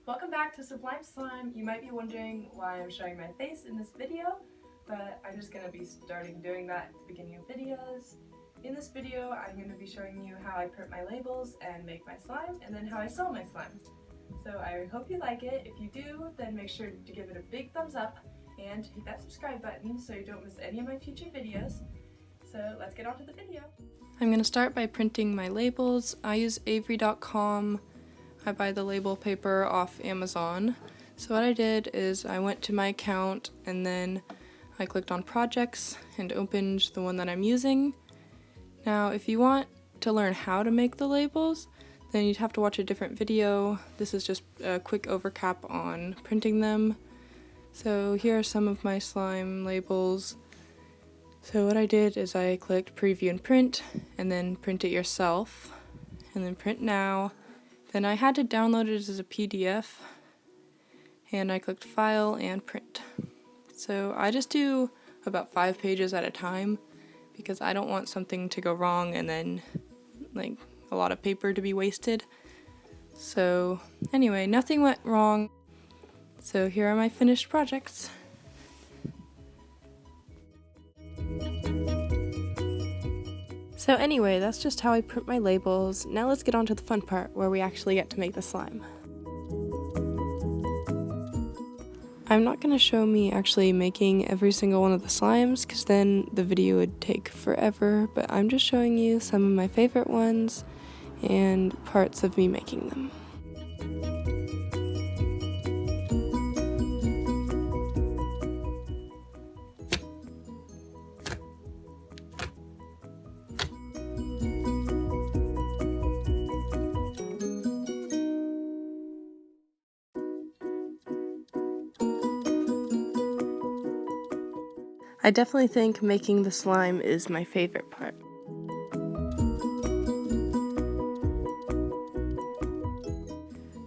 Welcome back to Sublime Slime. You might be wondering why I'm showing my face in this video, but I'm just going to be starting doing that at the beginning of videos. In this video, I'm going to be showing you how I print my labels and make my slime, and then how I sell my slime. So I hope you like it. If you do, then make sure to give it a big thumbs up and hit that subscribe button so you don't miss any of my future videos. So let's get on to the video. I'm going to start by printing my labels. I use Avery.com. I buy the label paper off Amazon. So what I did is I went to my account and then I clicked on projects and opened the one that I'm using. Now if you want to learn how to make the labels, then you'd have to watch a different video. This is just a quick overcap on printing them. So here are some of my slime labels. So what I did is I clicked preview and print, and then print it yourself, and then print now. Then I had to download it as a PDF, and I clicked file and print. So I just do about 5 pages at a time because I don't want something to go wrong and then like a lot of paper to be wasted. So anyway, nothing went wrong. So here are my finished projects. So anyway, that's just how I print my labels. Now let's get on to the fun part where we actually get to make the slime. I'm not going to show me actually making every single one of the slimes because then the video would take forever, but I'm just showing you some of my favorite ones and parts of me making them. I definitely think making the slime is my favorite part.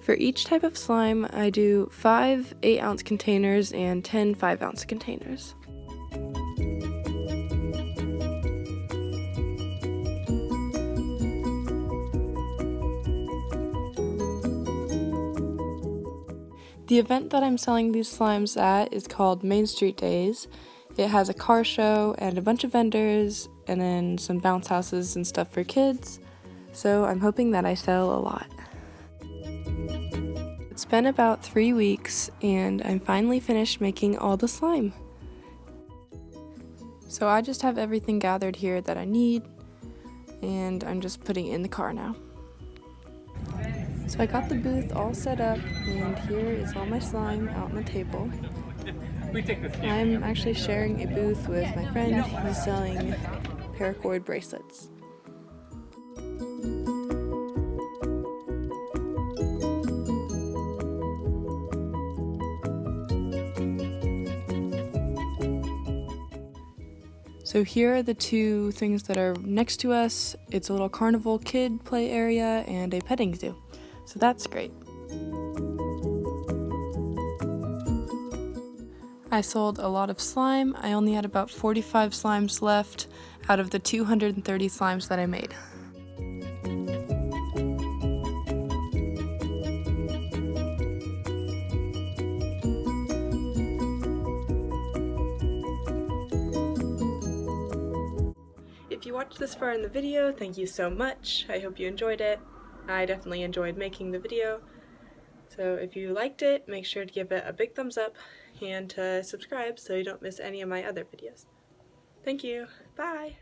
For each type of slime, I do 5 8-ounce containers and 10 5-ounce containers. The event that I'm selling these slimes at is called Main Street Days. It has a car show and a bunch of vendors and then some bounce houses and stuff for kids, so I'm hoping that I sell a lot. It's been about 3 weeks and I'm finally finished making all the slime. So I just have everything gathered here that I need and I'm just putting it in the car now. So I got the booth all set up and here is all my slime out on the table. I'm actually sharing a booth with my friend who's selling paracord bracelets. So here are the two things that are next to us. It's a little carnival kid play area and a petting zoo. So that's great. I sold a lot of slime. I only had about 45 slimes left out of the 230 slimes that I made. If you watched this far in the video, thank you so much. I hope you enjoyed it. I definitely enjoyed making the video. So if you liked it, make sure to give it a big thumbs up and to subscribe so you don't miss any of my other videos. Thank you. Bye!